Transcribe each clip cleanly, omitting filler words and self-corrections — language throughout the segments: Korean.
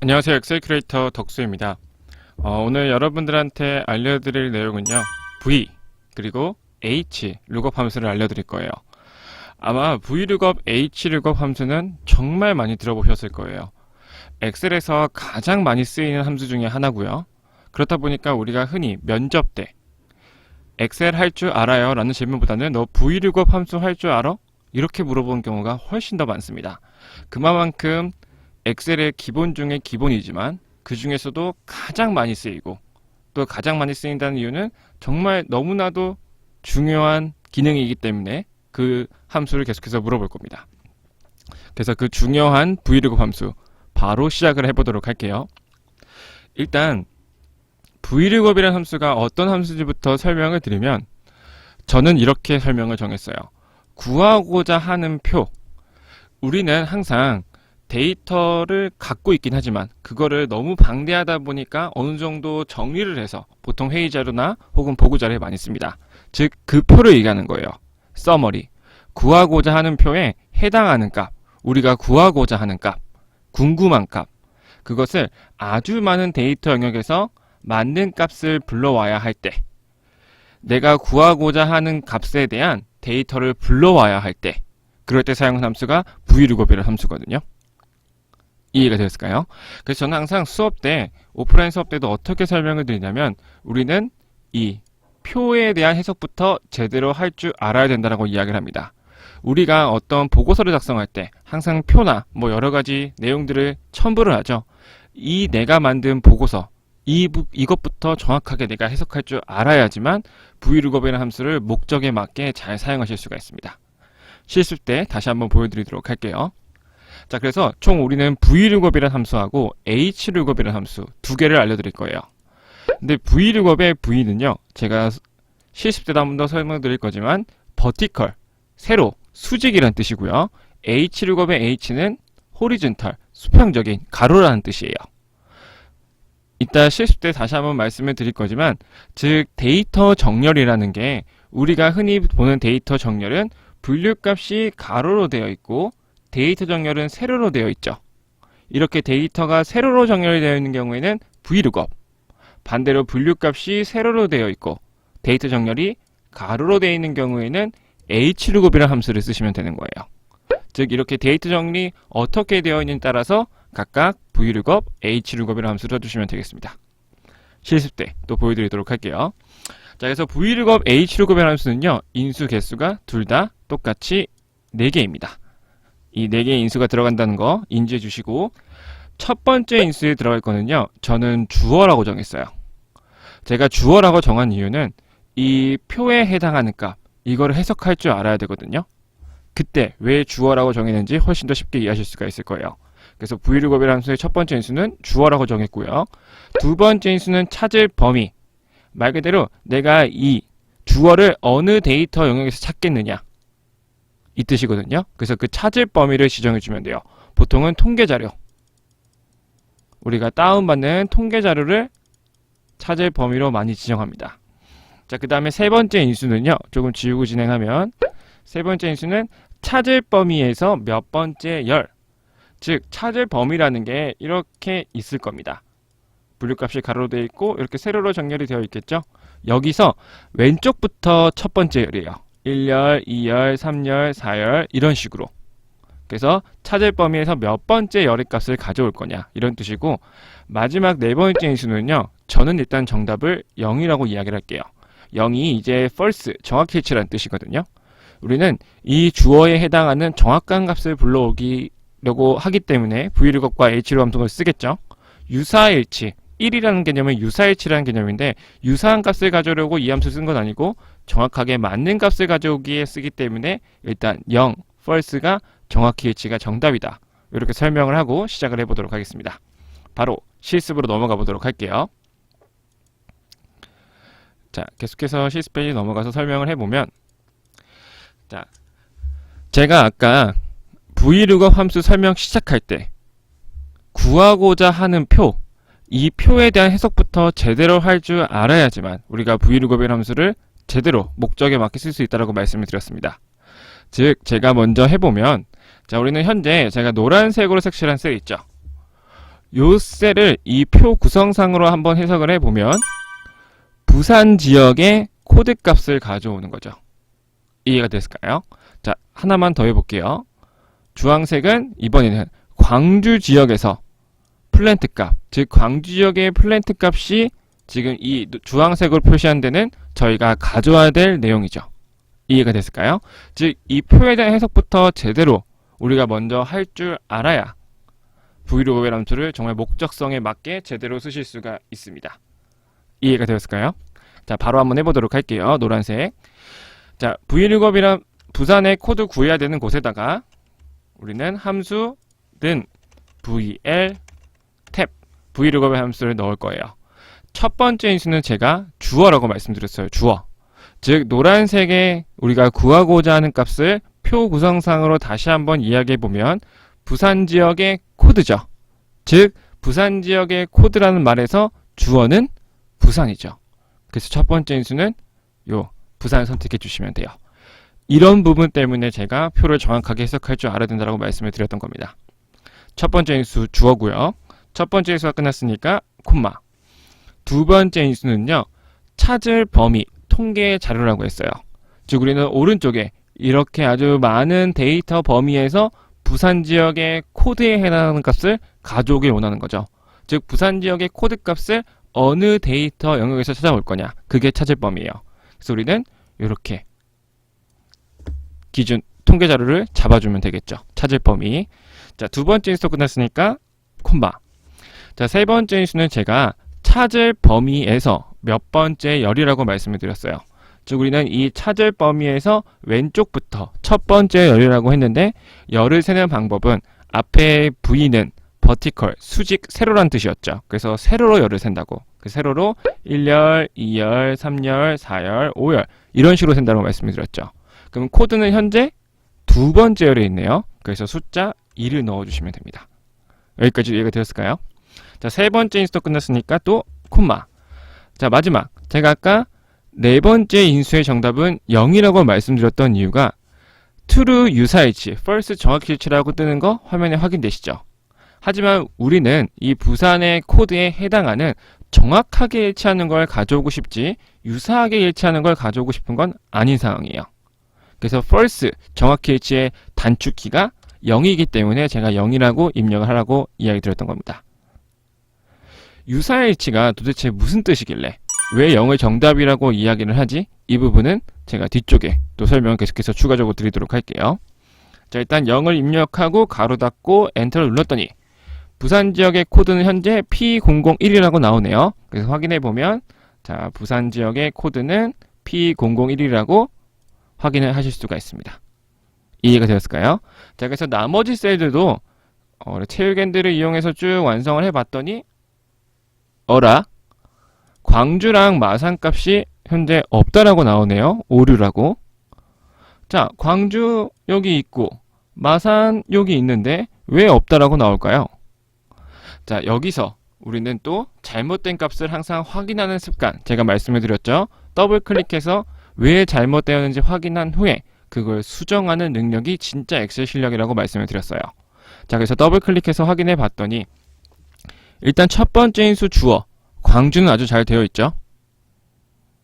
안녕하세요. 엑셀 크리에이터 덕수입니다. 오늘 여러분들한테 알려드릴 내용은요. V 그리고 H 룩업 함수를 알려드릴 거예요. 아마 V 룩업, H 룩업 함수는 정말 많이 들어보셨을 거예요. 엑셀에서 가장 많이 쓰이는 함수 중에 하나고요. 그렇다 보니까 우리가 흔히 면접 때 엑셀 할 줄 알아요? 라는 질문보다는 너 V 룩업 함수 할 줄 알아? 이렇게 물어보는 경우가 훨씬 더 많습니다. 그만큼 엑셀의 기본 중에 기본이지만 그 중에서도 가장 많이 쓰이고 또 가장 많이 쓰인다는 이유는 정말 너무나도 중요한 기능이기 때문에 그 함수를 계속해서 물어볼 겁니다. 그래서 그 중요한 VLOOKUP 함수 바로 시작을 해보도록 할게요. 일단 VLOOKUP이라는 함수가 어떤 함수인지부터 설명을 드리면 저는 이렇게 설명을 정했어요. 구하고자 하는 표. 우리는 항상 데이터를 갖고 있긴 하지만 그거를 너무 방대하다 보니까 어느 정도 정리를 해서 보통 회의 자료나 혹은 보고 자료에 많이 씁니다. 즉 그 표를 얘기하는 거예요. 서머리. 구하고자 하는 표에 해당하는 값, 우리가 구하고자 하는 값, 궁금한 값, 그것을 아주 많은 데이터 영역에서 맞는 값을 불러와야 할 때, 내가 구하고자 하는 값에 대한 데이터를 불러와야 할 때, 그럴 때 사용한 함수가 VLOOKUP이라는 함수거든요. 이해가 되었을까요? 그래서 저는 항상 수업 때, 오프라인 수업 때도 어떻게 설명을 드리냐면 우리는 이 표에 대한 해석부터 제대로 할 줄 알아야 된다고 이야기를 합니다. 우리가 어떤 보고서를 작성할 때 항상 표나 뭐 여러 가지 내용들을 첨부를 하죠. 이 내가 만든 보고서, 이것부터 정확하게 내가 해석할 줄 알아야지만 VLOOKUP이라는 함수를 목적에 맞게 잘 사용하실 수가 있습니다. 실습 때 다시 한번 보여드리도록 할게요. 자, 그래서 총 우리는 VLOOKUP이라는 함수하고 HLOOKUP이라는 함수 두 개를 알려드릴 거예요. 근데 VLOOKUP의 V는요, 제가 실습 때도 한 번 더 설명드릴 거지만 vertical, 세로, 수직이라는 뜻이고요. HLOOKUP의 H는 horizontal, 수평적인, 가로라는 뜻이에요. 이따 실습 때 다시 한번 말씀을 드릴 거지만 즉 데이터 정렬이라는 게 우리가 흔히 보는 데이터 정렬은 분류값이 가로로 되어 있고 데이터 정렬은 세로로 되어 있죠. 이렇게 데이터가 세로로 정렬이 되어 있는 경우에는 VLOOKUP, 반대로 분류값이 세로로 되어 있고 데이터 정렬이 가로로 되어 있는 경우에는 HLOOKUP이라는 함수를 쓰시면 되는 거예요. 즉 이렇게 데이터 정리 어떻게 되어 있는지에 따라서 각각 VLOOKUP, HLOOKUP이라는 함수를 써주시면 되겠습니다. 실습 때 또 보여드리도록 할게요. 자, 그래서 VLOOKUP, HLOOKUP이라는 함수는요, 인수 개수가 둘 다 똑같이 4개입니다. 이 4개의 인수가 들어간다는 거 인지해 주시고, 첫 번째 인수에 들어갈 거는요, 저는 주어라고 정했어요. 제가 주어라고 정한 이유는 이 표에 해당하는 값, 이거를 해석할 줄 알아야 되거든요. 그때 왜 주어라고 정했는지 훨씬 더 쉽게 이해하실 수가 있을 거예요. 그래서 VLOOKUP이라는 함수의 첫 번째 인수는 주어라고 정했고요. 두 번째 인수는 찾을 범위. 말 그대로 내가 이 주어를 어느 데이터 영역에서 찾겠느냐, 이 뜻이거든요. 그래서 그 찾을 범위를 지정해 주면 돼요. 보통은 통계 자료, 우리가 다운받는 통계 자료를 찾을 범위로 많이 지정합니다. 자, 그 다음에 세 번째 인수는요, 조금 지우고 진행하면 세 번째 인수는 찾을 범위에서 몇 번째 열, 즉 찾을 범위라는 게 이렇게 있을 겁니다. 분류값이 가로로 되어 있고 이렇게 세로로 정렬이 되어 있겠죠. 여기서 왼쪽부터 첫 번째 열이에요. 1열, 2열, 3열, 4열 이런 식으로. 그래서 찾을 범위에서 몇 번째 열의 값을 가져올 거냐 이런 뜻이고, 마지막 네 번째 인수는요, 저는 일단 정답을 0이라고 이야기를 할게요. 0이 이제 false, 정확일치라는 뜻이거든요. 우리는 이 주어에 해당하는 정확한 값을 불러오려고 하기 때문에 VLOOKUP과 HLOOKUP 함수를 쓰겠죠. 유사일치, 1이라는 개념은 유사일치라는 개념인데 유사한 값을 가져오려고 이 함수 쓴 건 아니고 정확하게 맞는 값을 가져오기에 쓰기 때문에 일단 0, false가 정확히 일치가 정답이다. 이렇게 설명을 하고 시작을 해보도록 하겠습니다. 바로 실습으로 넘어가 보도록 할게요. 자, 계속해서 실습 페이지 넘어가서 설명을 해보면, 자, 제가 아까 VLOOKUP 함수 설명 시작할 때 구하고자 하는 표, 이 표에 대한 해석부터 제대로 할 줄 알아야지만 우리가 VLOOKUP이라는 함수를 제대로 목적에 맞게 쓸 수 있다고 말씀을 드렸습니다. 즉 제가 먼저 해보면, 자, 우리는 현재 제가 노란색으로 색칠한 셀 있죠. 요 셀을 이 표 구성상으로 한번 해석을 해보면 부산 지역의 코드 값을 가져오는 거죠. 이해가 됐을까요? 자, 하나만 더 해볼게요. 주황색은 이번에는 광주 지역에서 플랜트 값, 즉 광주 지역의 플랜트 값이 지금 이 주황색으로 표시한 데는 저희가 가져와야 될 내용이죠. 이해가 됐을까요? 즉, 이 표에 대한 해석부터 제대로 우리가 먼저 할 줄 알아야 브이로그의 함수를 정말 목적성에 맞게 제대로 쓰실 수가 있습니다. 이해가 되었을까요? 자, 바로 한번 해보도록 할게요. 노란색. 자, 브이로그이란 부산의 코드 구해야 되는 곳에다가 우리는 함수 는 vl 탭 브이로그의 함수를 넣을 거예요. 첫 번째 인수는 제가 주어라고 말씀드렸어요. 주어. 즉, 노란색에 우리가 구하고자 하는 값을 표 구성상으로 다시 한번 이야기해보면 부산 지역의 코드죠. 즉, 부산 지역의 코드라는 말에서 주어는 부산이죠. 그래서 첫 번째 인수는 요 부산을 선택해 주시면 돼요. 이런 부분 때문에 제가 표를 정확하게 해석할 줄 알아야 된다고 말씀을 드렸던 겁니다. 첫 번째 인수 주어고요. 첫 번째 인수가 끝났으니까 콤마. 두 번째 인수는요, 찾을 범위 통계 자료라고 했어요. 즉, 우리는 오른쪽에 이렇게 아주 많은 데이터 범위에서 부산 지역의 코드에 해당하는 값을 가져오길 원하는 거죠. 즉, 부산 지역의 코드 값을 어느 데이터 영역에서 찾아올 거냐, 그게 찾을 범위예요. 그래서 우리는 이렇게 기준 통계 자료를 잡아주면 되겠죠. 찾을 범위. 자, 두 번째 인수 끝났으니까 콤마. 자, 세 번째 인수는 제가 찾을 범위에서 몇 번째 열이라고 말씀을 드렸어요. 즉, 우리는 이 찾을 범위에서 왼쪽부터 첫 번째 열이라고 했는데, 열을 세는 방법은 앞에 V는 버티컬, 수직, 세로란 뜻이었죠. 그래서 세로로 열을 센다고. 그 세로로 1열, 2열, 3열, 4열, 5열 이런 식으로 센다고 말씀을 드렸죠. 그럼 코드는 현재 두 번째 열에 있네요. 그래서 숫자 2를 넣어주시면 됩니다. 여기까지 이해가 되었을까요? 자, 세 번째 인수도 끝났으니까 또 콤마. 자, 마지막. 제가 아까 네 번째 인수의 정답은 0이라고 말씀드렸던 이유가 true 유사일치, false 정확일치라고 뜨는 거 화면에 확인되시죠? 하지만 우리는 이 부산의 코드에 해당하는 정확하게 일치하는 걸 가져오고 싶지 유사하게 일치하는 걸 가져오고 싶은 건 아닌 상황이에요. 그래서 false 정확히 일치의 단축키가 0이기 때문에 제가 0이라고 입력을 하라고 이야기 드렸던 겁니다. 유사일치가 도대체 무슨 뜻이길래 왜 0을 정답이라고 이야기를 하지? 이 부분은 제가 뒤쪽에 또 설명을 계속해서 추가적으로 드리도록 할게요. 자, 일단 0을 입력하고 가로 닫고 엔터를 눌렀더니 부산 지역의 코드는 현재 P001이라고 나오네요. 그래서 확인해 보면 자, 부산 지역의 코드는 P001이라고 확인을 하실 수가 있습니다. 이해가 되었을까요? 자, 그래서 나머지 셀들도 체육엔드를 이용해서 쭉 완성을 해봤더니 어라? 광주랑 마산 값이 현재 없다라고 나오네요. 오류라고. 자, 광주 여기 있고 마산 여기 있는데 왜 없다라고 나올까요? 자, 여기서 우리는 또 잘못된 값을 항상 확인하는 습관, 제가 말씀을 드렸죠. 더블 클릭해서 왜 잘못되었는지 확인한 후에 그걸 수정하는 능력이 진짜 엑셀 실력이라고 말씀을 드렸어요. 자, 그래서 더블 클릭해서 확인해 봤더니 일단 첫 번째 인수 주어 광주는 아주 잘 되어 있죠.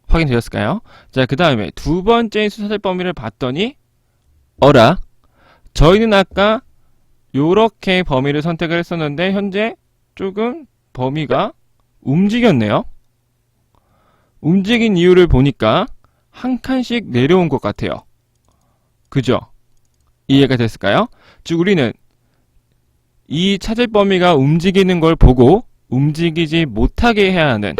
확인되었을까요? 자, 그 다음에 두 번째 인수 찾을 범위를 봤더니 어라? 저희는 아까 요렇게 범위를 선택을 했었는데 현재 조금 범위가 움직였네요. 움직인 이유를 보니까 한 칸씩 내려온 것 같아요. 그죠? 이해가 됐을까요? 즉, 우리는 이 찾을 범위가 움직이는 걸 보고 움직이지 못하게 해야 하는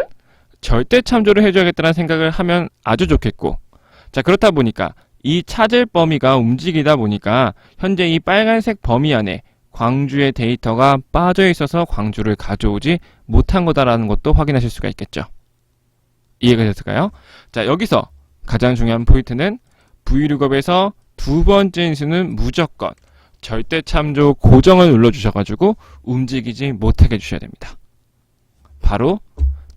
절대 참조를 해줘야겠다는 생각을 하면 아주 좋겠고, 자, 그렇다 보니까 이 찾을 범위가 움직이다 보니까 현재 이 빨간색 범위 안에 광주의 데이터가 빠져 있어서 광주를 가져오지 못한 거다라는 것도 확인하실 수가 있겠죠. 이해가 됐을까요? 자, 여기서 가장 중요한 포인트는 Vlookup에서 두 번째 인수는 무조건 절대 참조 고정을 눌러주셔가지고 움직이지 못하게 해주셔야 됩니다. 바로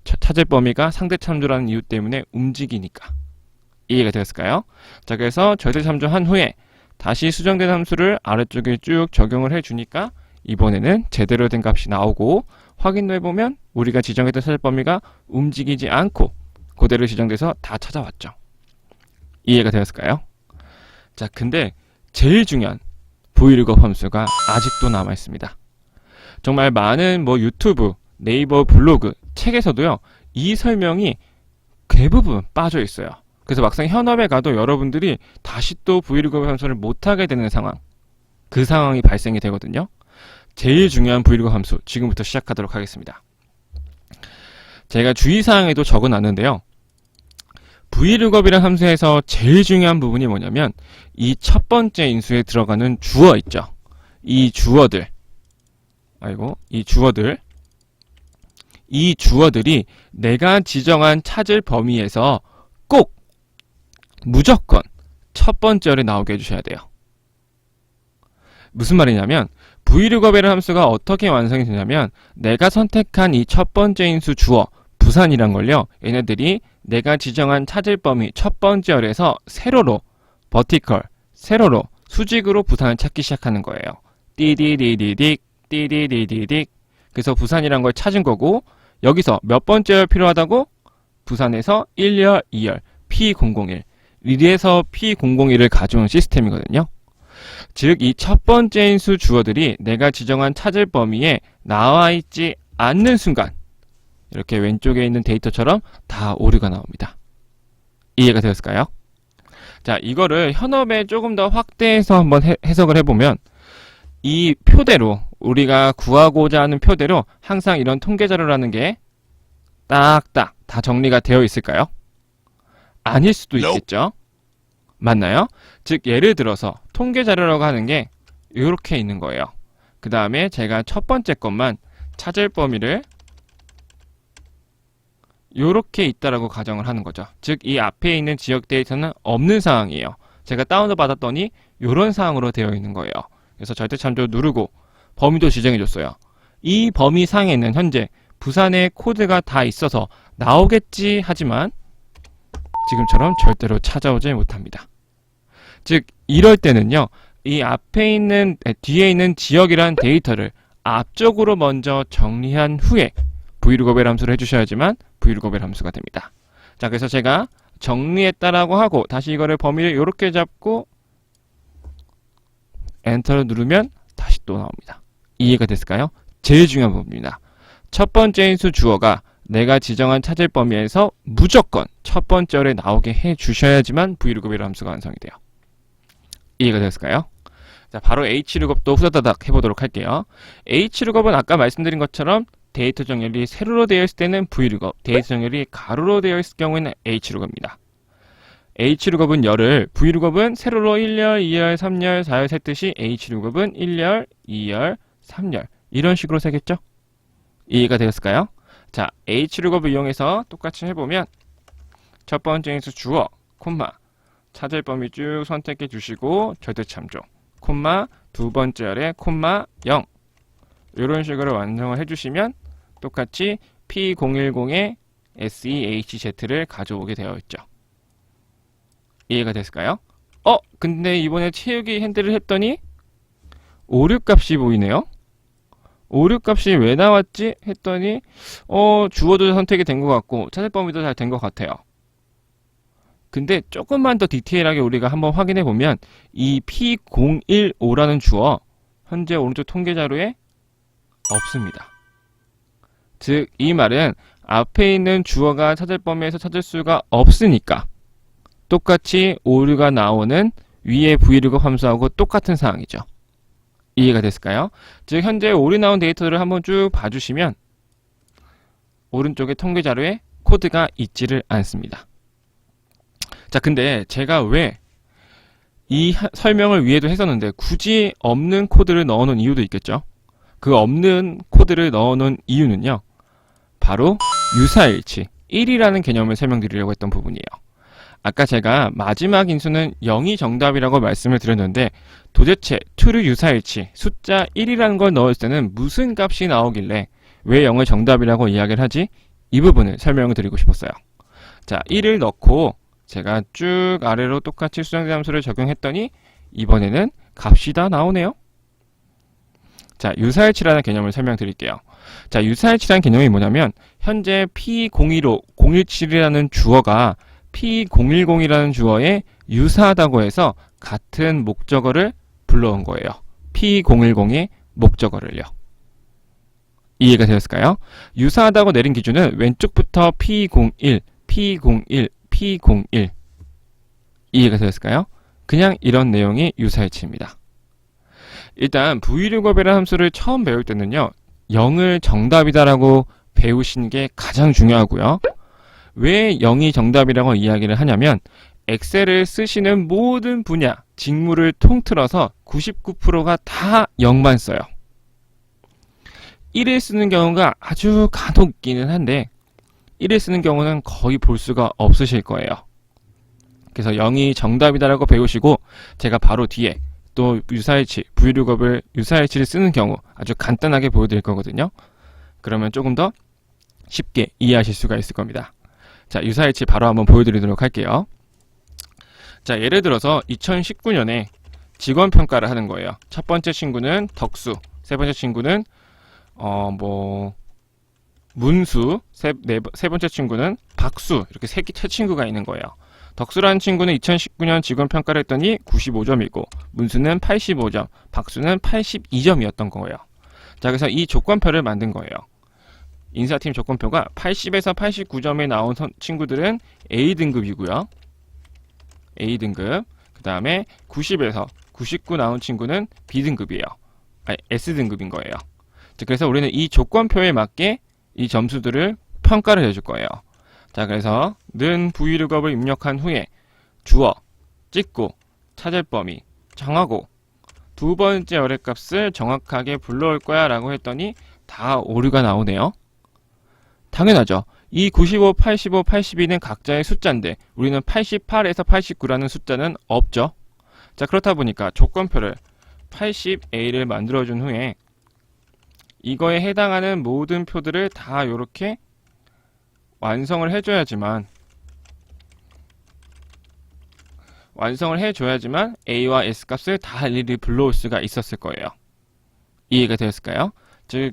찾을 범위가 상대 참조라는 이유 때문에 움직이니까. 이해가 되었을까요? 자, 그래서 절대 참조한 후에 다시 수정된 함수를 아래쪽에 쭉 적용을 해주니까 이번에는 제대로 된 값이 나오고 확인도 해보면 우리가 지정했던 찾을 범위가 움직이지 않고 그대로 지정돼서 다 찾아왔죠. 이해가 되었을까요? 자, 근데 제일 중요한 브이루겁 함수가 아직도 남아 있습니다. 정말 많은 유튜브, 네이버 블로그, 책에서도요, 이 설명이 대부분 빠져 있어요. 그래서 막상 현업에 가도 여러분들이 다시 또 브이루겁 함수를 못하게 되는 상황, 그 상황이 발생이 되거든요. 제일 중요한 브이루겁 함수 지금부터 시작하도록 하겠습니다. 제가 주의사항에도 적어놨는데요. 브이루겁이라는 함수에서 제일 중요한 부분이 뭐냐면 이 첫 번째 인수에 들어가는 주어 있죠. 이 주어들이 내가 지정한 찾을 범위에서 꼭 무조건 첫 번째열에 나오게 해주셔야 돼요. 무슨 말이냐면 브이루겁이라는 함수가 어떻게 완성이 되냐면 내가 선택한 이 첫 번째 인수 주어 부산이란 걸요, 얘네들이 내가 지정한 찾을 범위 첫 번째 열에서 세로로 세로로 수직으로 부산을 찾기 시작하는 거예요. 띠디디디딕 띠디디디딕. 그래서 부산이란 걸 찾은 거고, 여기서 몇 번째 열 필요하다고? 부산에서 1열, 2열, P001 이래서 P001을 가져온 시스템이거든요. 즉 이 첫 번째 인수 주어들이 내가 지정한 찾을 범위에 나와 있지 않는 순간 이렇게 왼쪽에 있는 데이터처럼 다 오류가 나옵니다. 이해가 되었을까요? 자, 이거를 현업에 조금 더 확대해서 한번 해석을 해보면 이 표대로 우리가 구하고자 하는 표대로 항상 이런 통계자료라는 게 딱딱 다 정리가 되어 있을까요? 아닐 수도 있겠죠? 맞나요? 즉 예를 들어서 통계자료라고 하는 게 이렇게 있는 거예요. 그 다음에 제가 첫 번째 것만 찾을 범위를 이렇게 있다라고 가정을 하는 거죠. 즉 이 앞에 있는 지역 데이터는 없는 상황이에요. 제가 다운을 받았더니 이런 상황으로 되어 있는 거예요. 그래서 절대참조 누르고 범위도 지정해줬어요. 이 범위 상에는 현재 부산의 코드가 다 있어서 나오겠지 하지만 지금처럼 절대로 찾아오지 못합니다. 즉 이럴 때는요, 이 앞에 있는 뒤에 있는 지역이란 데이터를 앞쪽으로 먼저 정리한 후에 브이루겁의 함수를 해주셔야지만 브이루겁의 함수가 됩니다. 자, 그래서 제가 정리했다라고 하고 다시 이거를 범위를 이렇게 잡고 엔터를 누르면 다시 또 나옵니다. 이해가 됐을까요? 제일 중요한 부분입니다. 첫 번째 인수 주어가 내가 지정한 찾을 범위에서 무조건 첫 번째 열에 나오게 해주셔야지만 브이루겁이라는 함수가 완성이 돼요. 이해가 됐을까요? 자, 바로 hLookup도 후다다닥 해보도록 할게요. hLookup은 아까 말씀드린 것처럼 데이터 정렬이 세로로 되어 있을 때는 vlookup, 데이터 정렬이 가로로 되어 있을 경우에는 hlookup입니다. hlookup은 열을, vlookup은 세로로 1열, 2열, 3열, 4열 셌듯이 hlookup은 1열, 2열, 3열 이런 식으로 세겠죠? 이해가 되었을까요? 자, hlookup을 이용해서 똑같이 해보면 첫 번째 인수 주어, 콤마 찾을 범위 쭉 선택해 주시고 절대참조, 콤마 두 번째 열에 콤마 0 이런 식으로 완성을 해주시면 똑같이 P010의 SEHZ를 가져오게 되어 있죠. 이해가 됐을까요? 근데 이번에 채우기 핸들을 했더니 오류 값이 보이네요. 오류 값이 왜 나왔지? 했더니 주어도 선택이 된 것 같고 찾을 범위도 잘 된 것 같아요. 근데 조금만 더 디테일하게 우리가 한번 확인해 보면 이 P015라는 주어 현재 오른쪽 통계 자료에 없습니다. 즉 이 말은 앞에 있는 주어가 찾을 범위에서 찾을 수가 없으니까 똑같이 오류가 나오는 위에 vlookup 함수하고 똑같은 상황이죠. 이해가 됐을까요? 즉 현재 오류 나온 데이터를 한번 쭉 봐주시면 오른쪽에 통계 자료에 코드가 있지를 않습니다. 자, 근데 제가 왜 이 설명을 위에도 했었는데 굳이 없는 코드를 넣어놓은 이유도 있겠죠. 그 없는 코드를 넣어놓은 이유는요, 바로 유사일치 1이라는 개념을 설명드리려고 했던 부분이에요. 아까 제가 마지막 인수는 0이 정답이라고 말씀을 드렸는데 도대체 true 유사일치 숫자 1이라는 걸 넣을 때는 무슨 값이 나오길래 왜 0을 정답이라고 이야기를 하지? 이 부분을 설명을 드리고 싶었어요. 자, 1을 넣고 제가 쭉 아래로 똑같이 수정대 함수를 적용했더니 이번에는 값이 다 나오네요. 자, 유사일치라는 개념을 설명드릴게요. 자, 유사일치라는 개념이 뭐냐면 현재 P015, 017이라는 주어가 P010이라는 주어에 유사하다고 해서 같은 목적어를 불러온 거예요. P010의 목적어를요. 이해가 되었을까요? 유사하다고 내린 기준은 왼쪽부터 P01, P01, P01. 이해가 되었을까요? 그냥 이런 내용이 유사일치입니다. 일단 VLOOKUP이라는 함수를 처음 배울 때는요, 0을 정답이다라고 배우시는 게 가장 중요하고요. 왜 0이 정답이라고 이야기를 하냐면 엑셀을 쓰시는 모든 분야, 직무를 통틀어서 99%가 다 0만 써요. 1을 쓰는 경우가 아주 간혹 있기는 한데 1을 쓰는 경우는 거의 볼 수가 없으실 거예요. 그래서 0이 정답이다라고 배우시고 제가 바로 뒤에 또 유사일치, VLOOKUP을 유사일치를 쓰는 경우 아주 간단하게 보여드릴 거거든요. 그러면 조금 더 쉽게 이해하실 수가 있을 겁니다. 자, 유사일치 바로 한번 보여드리도록 할게요. 자, 예를 들어서 2019년에 직원평가를 하는 거예요. 첫 번째 친구는 덕수, 세 번째 친구는 문수, 세 번째 친구는 박수, 이렇게 세 친구가 있는 거예요. 덕수라는 친구는 2019년 직원평가를 했더니 95점이고 문수는 85점, 박수는 82점이었던 거예요. 자, 그래서 이 조건표를 만든 거예요. 인사팀 조건표가 80에서 89점에 나온 친구들은 A등급이고요. A등급. 그 다음에 90에서 99 나온 친구는 B등급이에요. 아니, S등급인 거예요. 그래서 우리는 이 조건표에 맞게 이 점수들을 평가를 해줄 거예요. 자, 그래서 는 VLOOKUP을 입력한 후에 주어, 찍고, 찾을 범위, 정하고 두 번째 어뢰값을 정확하게 불러올 거야 라고 했더니 다 오류가 나오네요. 당연하죠. 이 95, 85, 82는 각자의 숫자인데 우리는 88에서 89라는 숫자는 없죠. 자, 그렇다 보니까 조건표를 80A를 만들어준 후에 이거에 해당하는 모든 표들을 다 이렇게 완성을 해줘야지만 A와 S 값을 다 일일이 불러올 수가 있었을 거예요. 이해가 되었을까요? 즉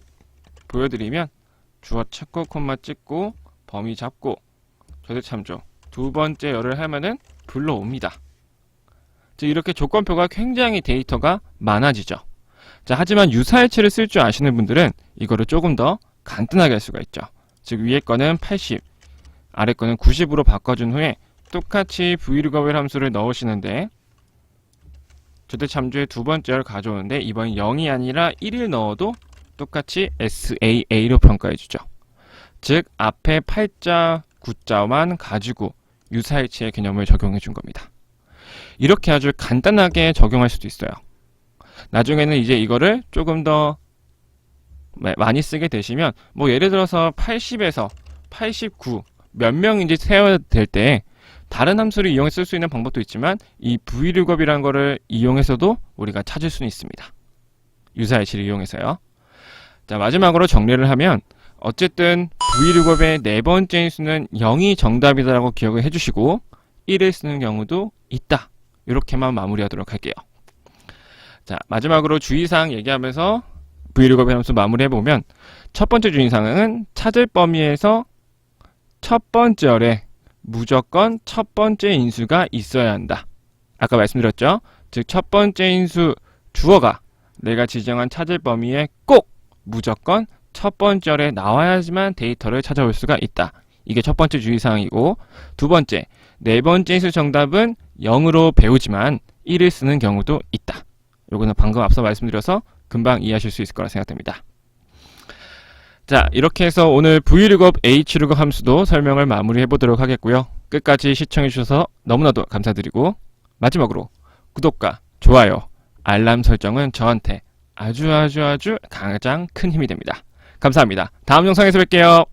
보여드리면 주어 찾고 콤마 찍고 범위 잡고 절대참조 두 번째 열을 하면은 불러옵니다. 즉 이렇게 조건표가 굉장히 데이터가 많아지죠. 자, 하지만 유사일치를 쓸 줄 아시는 분들은 이거를 조금 더 간단하게 할 수가 있죠. 즉 위에 거는 80, 아래 거는 90으로 바꿔준 후에 똑같이 VLOOKUP 함수를 넣으시는데 절대참조의 두 번째를 가져오는데 이번엔 0이 아니라 1을 넣어도 똑같이 SAA로 평가해주죠. 즉 앞에 8자, 9자만 가지고 유사일치의 개념을 적용해 준 겁니다. 이렇게 아주 간단하게 적용할 수도 있어요. 나중에는 이제 이거를 조금 더 많이 쓰게 되시면 뭐 예를 들어서 80에서 89 몇 명인지 세워야 될 때 다른 함수를 이용해 쓸 수 있는 방법도 있지만 이 VLOOKUP이라는 거를 이용해서도 우리가 찾을 수는 있습니다. 유사일치를 이용해서요. 자, 마지막으로 정리를 하면 어쨌든 VLOOKUP의 네 번째 인수는 0이 정답이다라고 기억을 해주시고 1을 쓰는 경우도 있다. 이렇게만 마무리하도록 할게요. 자, 마지막으로 주의사항 얘기하면서 VLOOKUP 함수 마무리해보면 첫 번째 주의사항은 찾을 범위에서 첫 번째 열에 무조건 첫 번째 인수가 있어야 한다. 아까 말씀드렸죠? 즉 첫 번째 인수 주어가 내가 지정한 찾을 범위에 꼭 무조건 첫 번째 열에 나와야지만 데이터를 찾아올 수가 있다. 이게 첫 번째 주의사항이고 두 번째, 네 번째 인수 정답은 0으로 배우지만 1을 쓰는 경우도 있다. 요거는 방금 앞서 말씀드려서 금방 이해하실 수 있을 거라 생각됩니다. 자, 이렇게 해서 오늘 VLOOKUP, HLOOKUP 함수도 설명을 마무리해 보도록 하겠고요. 끝까지 시청해 주셔서 너무나도 감사드리고 마지막으로 구독과 좋아요, 알람 설정은 저한테 아주 가장 큰 힘이 됩니다. 감사합니다. 다음 영상에서 뵐게요.